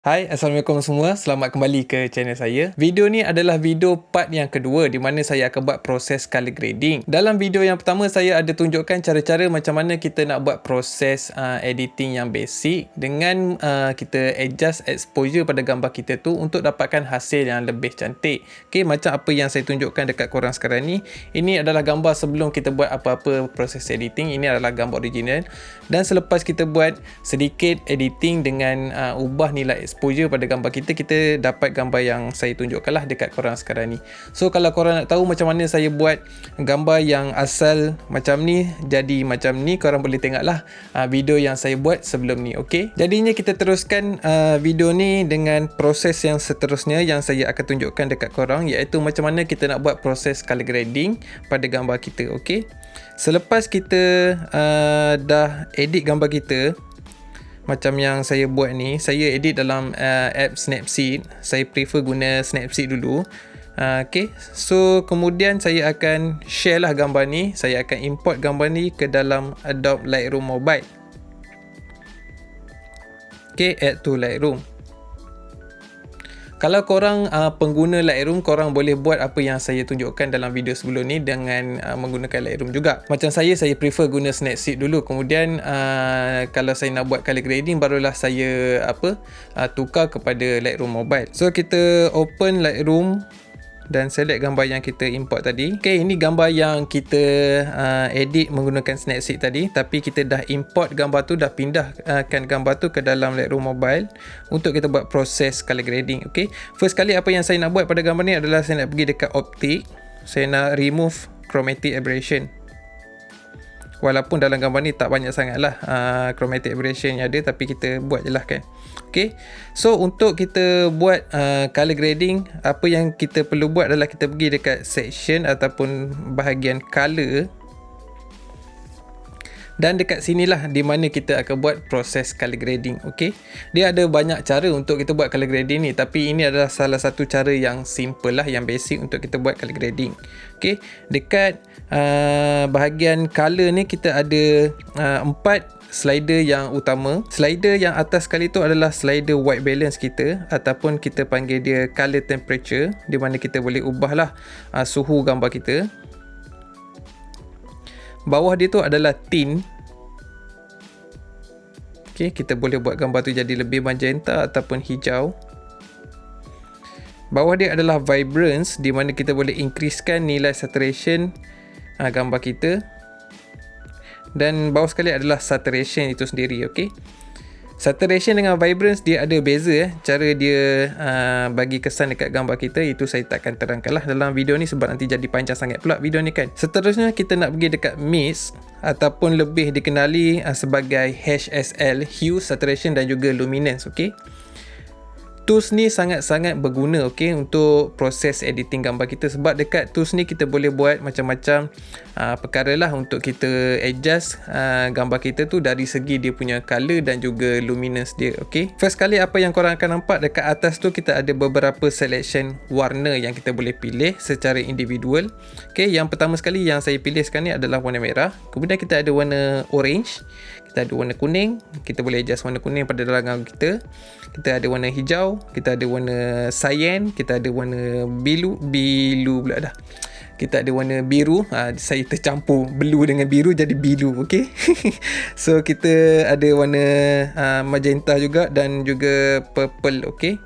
Hai, Assalamualaikum semua. Selamat kembali ke channel saya. Video ni adalah video part yang kedua di mana saya akan buat proses color grading. Dalam video yang pertama, saya ada tunjukkan cara-cara macam mana kita nak buat proses editing yang basic dengan kita adjust exposure pada gambar kita tu untuk dapatkan hasil yang lebih cantik. Okay, macam apa yang saya tunjukkan dekat korang sekarang ni. Ini adalah gambar sebelum kita buat apa-apa proses editing. Ini adalah gambar original. Dan selepas kita buat sedikit editing dengan ubah nilai exposure pada gambar kita, kita dapat gambar yang saya tunjukkan lah dekat korang sekarang ni. So kalau korang nak tahu macam mana saya buat gambar yang asal macam ni jadi macam ni, korang boleh tengok lah video yang saya buat sebelum ni. Okay, jadinya kita teruskan video ni dengan proses yang seterusnya yang saya akan tunjukkan dekat korang, iaitu macam mana kita nak buat proses color grading pada gambar kita. Okay, selepas kita dah edit gambar kita macam yang saya buat ni, saya edit dalam app Snapseed. Saya prefer guna Snapseed dulu. Okay, so kemudian saya akan share lah gambar ni. Saya akan import gambar ni ke dalam Adobe Lightroom Mobile. Okay, add to Lightroom. Kalau korang pengguna Lightroom, korang boleh buat apa yang saya tunjukkan dalam video sebelum ni dengan menggunakan Lightroom juga. Macam saya prefer guna Snapseed dulu. Kemudian kalau saya nak buat color grading, barulah saya tukar kepada Lightroom Mobile. So kita open Lightroom dan select gambar yang kita import tadi. Okay, ini gambar yang kita edit menggunakan Snapseed tadi, tapi kita dah import gambar tu, dah pindahkan gambar tu ke dalam Lightroom Mobile untuk kita buat proses color grading. Okay, first kali apa yang saya nak buat pada gambar ni adalah saya nak pergi dekat optik. Saya nak remove chromatic aberration. Walaupun dalam gambar ni tak banyak sangat lah chromatic aberration yang ada, tapi kita buat je lah kan. Okay, so untuk kita buat color grading, apa yang kita perlu buat adalah kita pergi dekat section ataupun bahagian color. Dan dekat sinilah di mana kita akan buat proses color grading. Okay, dia ada banyak cara untuk kita buat color grading ni, tapi ini adalah salah satu cara yang simple lah, yang basic untuk kita buat color grading. Okay, dekat bahagian color ni kita ada 4 slider yang utama. Slider yang atas sekali tu adalah slider white balance kita, ataupun kita panggil dia color temperature, di mana kita boleh ubah lah suhu gambar kita. Bawah dia tu adalah tint. Okay, kita boleh buat gambar tu jadi lebih magenta ataupun hijau. Bawah dia adalah vibrance, di mana kita boleh increasekan nilai saturation gambar kita. Dan bawah sekali adalah saturation itu sendiri. Okay, saturation dengan vibrance dia ada beza cara dia bagi kesan dekat gambar kita. Itu saya takkan terangkan lah dalam video ni sebab nanti jadi panjang sangat pula video ni kan. Seterusnya kita nak pergi dekat mix, ataupun lebih dikenali sebagai HSL, hue, saturation dan juga luminance. Okay, tools ni sangat-sangat berguna untuk proses editing gambar kita, sebab dekat tools ni kita boleh buat macam-macam perkara lah untuk kita adjust gambar kita tu dari segi dia punya color dan juga luminance dia. Okay, first kali apa yang korang akan nampak dekat atas tu, kita ada beberapa selection warna yang kita boleh pilih secara individual. Okay, yang pertama sekali yang saya pilih sekarang ni adalah warna merah. Kemudian kita ada warna orange, kita ada warna kuning. Kita boleh adjust warna kuning pada dalam gambar kita. Kita ada warna hijau, kita ada warna cyan, kita ada warna biru pula dah. Kita ada warna biru. Saya tercampur blue dengan biru jadi biru. Okay. So kita ada warna magenta juga dan juga purple. Okay,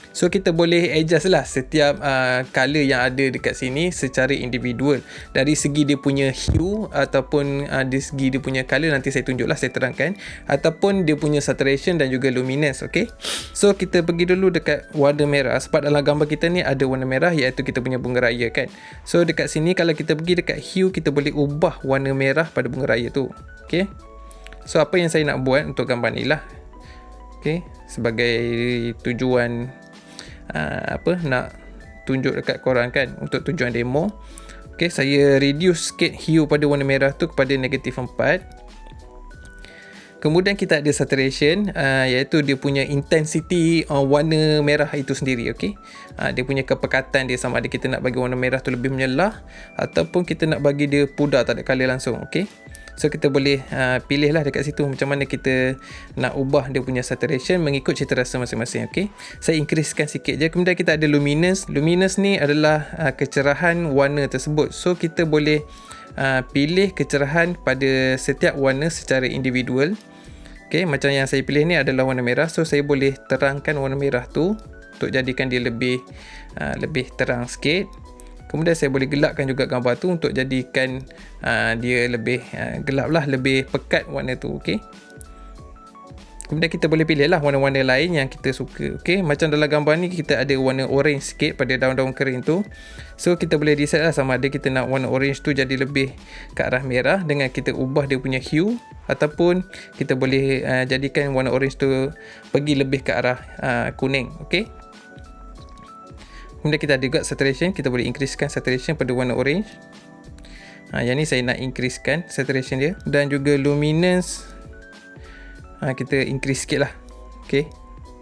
so kita boleh adjust lah setiap color yang ada dekat sini secara individual. Dari segi dia punya hue ataupun dari segi dia punya color, nanti saya tunjuk lah, saya terangkan. Ataupun dia punya saturation dan juga luminance. Okay, so kita pergi dulu dekat warna merah, sebab dalam gambar kita ni ada warna merah, iaitu kita punya bunga raya kan. So dekat sini kalau kita pergi dekat hue, kita boleh ubah warna merah pada bunga raya tu. Okay, so apa yang saya nak buat untuk gambar ni lah, okay, sebagai tujuan nak tunjuk dekat korang kan, untuk tujuan demo. Okay, saya reduce sikit hue pada warna merah tu kepada -4. Kemudian kita ada saturation, iaitu dia punya intensity warna merah itu sendiri. Okay, dia punya kepekatan dia, sama ada kita nak bagi warna merah tu lebih menyelah ataupun kita nak bagi dia pudar, tak ada colour langsung. Okay, So kita boleh pilih lah dekat situ macam mana kita nak ubah dia punya saturation mengikut cita rasa masing-masing. Okay, saya increasekan sikit je. Kemudian kita ada luminance. Luminance ni adalah kecerahan warna tersebut. So kita boleh pilih kecerahan pada setiap warna secara individual. Okay, macam yang saya pilih ni adalah warna merah. So saya boleh terangkan warna merah tu untuk jadikan dia lebih terang sikit. Kemudian saya boleh gelapkan juga gambar tu untuk jadikan dia lebih gelap lah, lebih pekat warna tu. Okay, kemudian kita boleh pilih lah warna-warna lain yang kita suka. Okay, macam dalam gambar ni kita ada warna orange sikit pada daun-daun kering tu. So kita boleh decide lah sama ada kita nak warna orange tu jadi lebih ke arah merah dengan kita ubah dia punya hue, ataupun kita boleh jadikan warna orange tu pergi lebih ke arah kuning. Okay, kemudian kita ada juga saturation. Kita boleh increasekan saturation pada warna orange. Yang ni saya nak increasekan saturation dia. Dan juga luminance kita increase sikit lah. Okay,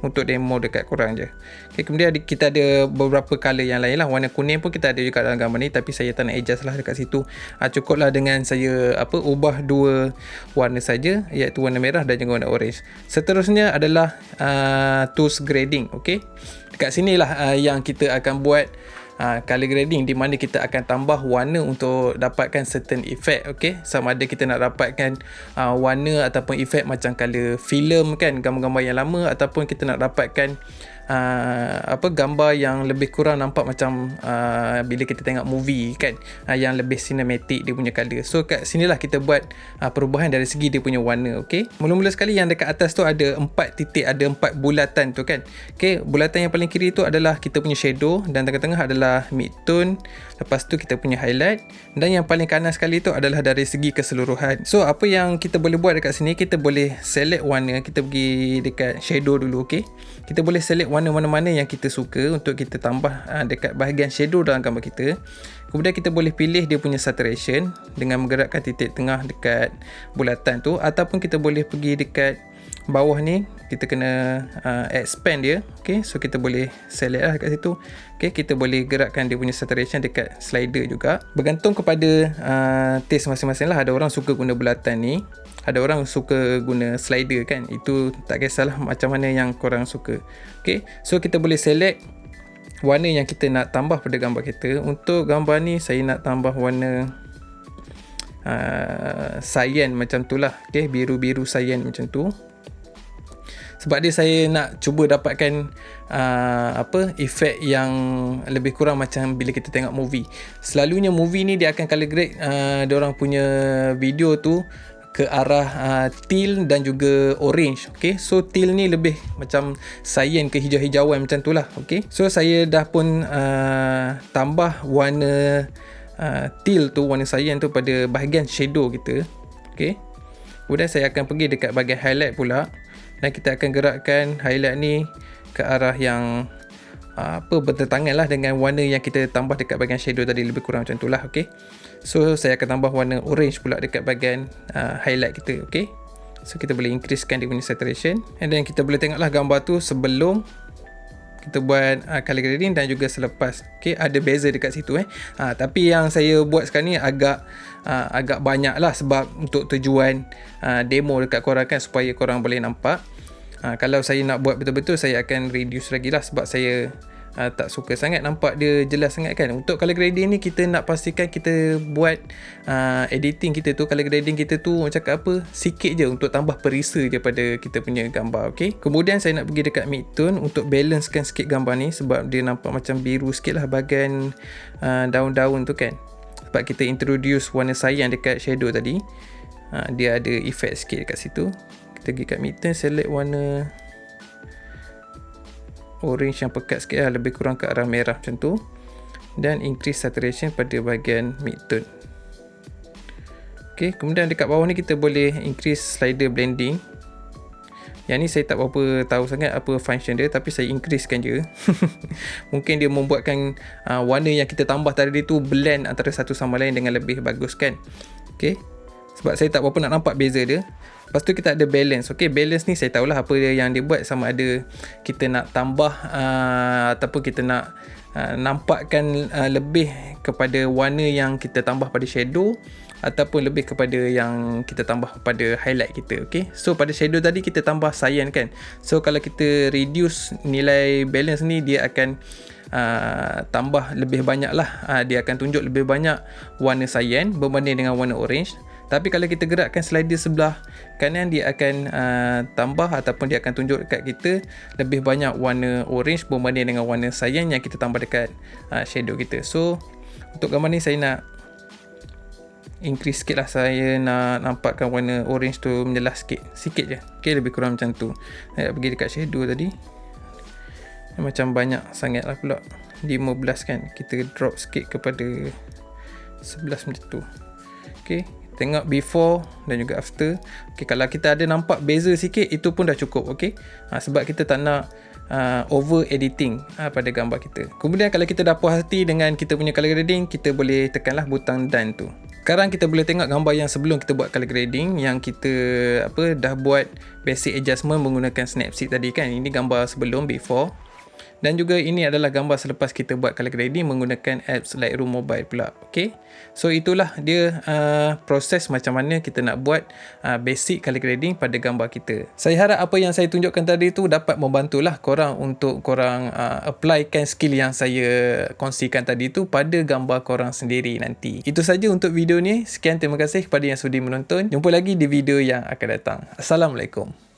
untuk demo dekat korang je. Okay, kemudian kita ada beberapa color yang lain lah. Warna kuning pun kita ada juga dalam gambar ni, tapi saya tak nak adjust lah dekat situ. Cukup lah dengan saya ubah dua warna saja, iaitu warna merah dan juga warna orange. Seterusnya adalah tools grading. Okay, dekat sini lah yang kita akan buat color grading, di mana kita akan tambah warna untuk dapatkan certain effect. Okay, sama ada kita nak dapatkan warna ataupun effect macam color film kan, gambar-gambar yang lama, ataupun kita nak dapatkan gambar yang lebih kurang nampak macam bila kita tengok movie kan, yang lebih cinematic dia punya color. So kat sinilah kita buat perubahan dari segi dia punya warna. Okay, mula-mula sekali yang dekat atas tu ada 4 titik, ada 4 bulatan tu kan. Okay, bulatan yang paling kiri tu adalah kita punya shadow, dan tengah-tengah adalah mid-tone, lepas tu kita punya highlight, dan yang paling kanan sekali tu adalah dari segi keseluruhan. So apa yang kita boleh buat dekat sini, kita boleh select warna. Kita pergi dekat shadow dulu. Okay, kita boleh select warna mana-mana yang kita suka untuk kita tambah dekat bahagian shadow dalam gambar kita. Kemudian kita boleh pilih dia punya saturation dengan menggerakkan titik tengah dekat bulatan tu, ataupun kita boleh pergi dekat bawah ni, kita kena expand dia. Okay, so kita boleh select lah dekat situ. Okay, kita boleh gerakkan dia punya saturation dekat slider juga. Bergantung kepada taste masing-masing lah. Ada orang suka guna bulatan ni, ada orang suka guna slider kan. Itu tak kisahlah macam mana yang korang suka. Okay, so kita boleh select warna yang kita nak tambah pada gambar kita. Untuk gambar ni saya nak tambah warna cyan macam tu lah. Okay, biru-biru cyan macam tu. Sebab dia saya nak cuba dapatkan efek yang lebih kurang macam bila kita tengok movie. Selalunya movie ni dia akan color grade diorang punya video tu ke arah teal dan juga orange. Okay, so teal ni lebih macam cyan ke hijau-hijauan macam tu lah. Okay, so saya dah pun tambah warna teal tu, warna cyan tu pada bahagian shadow kita. Okay, kemudian saya akan pergi dekat bahagian highlight pula, dan kita akan gerakkan highlight ni ke arah yang bertentangan lah dengan warna yang kita tambah dekat bahagian shadow tadi, lebih kurang macam tu lah. Okay, so saya akan tambah warna orange pula dekat bahagian highlight kita. Okay, so kita boleh increasekan dia punya saturation, and then kita boleh tengok lah gambar tu sebelum kita buat color grading dan juga selepas. Okay, ada beza dekat situ tapi yang saya buat sekarang ni agak banyak lah, sebab untuk tujuan demo dekat korang kan, supaya korang boleh nampak. Kalau saya nak buat betul-betul, saya akan reduce lagi lah, sebab saya tak suka sangat nampak dia jelas sangat kan. Untuk color grading ni kita nak pastikan kita buat editing kita tu, color grading kita tu macam apa, sikit je untuk tambah perisa je pada kita punya gambar. Okay, kemudian saya nak pergi dekat mid-tone untuk balancekan sikit gambar ni, sebab dia nampak macam biru sikit lah bahagian daun-daun tu kan, sebab kita introduce warna cyan dekat shadow tadi. Dia ada effect sikit dekat situ. Kita pergi kat mid-tone, select warna orange yang pekat sikit lah, lebih kurang ke arah merah macam tu, dan increase saturation pada bahagian mid-tone. Okay, kemudian dekat bawah ni kita boleh increase slider blending. Yang ni saya tak berapa tahu sangat apa function dia, tapi saya increasekan je. Mungkin dia membuatkan warna yang kita tambah tadi tu blend antara satu sama lain dengan lebih bagus kan. Okay, sebab saya tak berapa nak nampak beza dia. Lepas tu kita ada balance. Okay, balance ni saya tahulah apa yang dia buat, sama ada kita nak tambah ataupun kita nak nampakkan lebih kepada warna yang kita tambah pada shadow ataupun lebih kepada yang kita tambah pada highlight kita. Okay, so pada shadow tadi kita tambah cyan kan, so kalau kita reduce nilai balance ni, dia akan tambah lebih banyak lah, dia akan tunjuk lebih banyak warna cyan berbanding dengan warna orange. Tapi kalau kita gerakkan slider sebelah kanan, dia akan tambah ataupun dia akan tunjuk dekat kita lebih banyak warna orange berbanding dengan warna cyan yang kita tambah dekat shadow kita. So untuk gambar ni saya nak increase sikit lah, saya nak nampakkan warna orange tu menjelas sikit je. Okay, lebih kurang macam tu. Saya pergi dekat shadow tadi, macam banyak sangat lah pula, 15 kan, kita drop sikit kepada 11 macam tu. Okay, tengok before dan juga after. Okay, kalau kita ada nampak beza sikit, itu pun dah cukup. Okay, sebab kita tak nak over editing pada gambar kita. Kemudian kalau kita dah puas hati dengan kita punya color grading, kita boleh tekanlah butang done tu. Sekarang kita boleh tengok gambar yang sebelum kita buat color grading, yang kita dah buat basic adjustment menggunakan Snapseed tadi kan. Ini gambar sebelum, before. Dan juga ini adalah gambar selepas kita buat color grading menggunakan apps Lightroom Mobile pula. Okay, so itulah dia proses macam mana kita nak buat basic color grading pada gambar kita. Saya harap apa yang saya tunjukkan tadi tu dapat membantulah korang untuk korang applykan skill yang saya kongsikan tadi tu pada gambar korang sendiri nanti. Itu saja untuk video ni. Sekian, terima kasih kepada yang sudi menonton. Jumpa lagi di video yang akan datang. Assalamualaikum.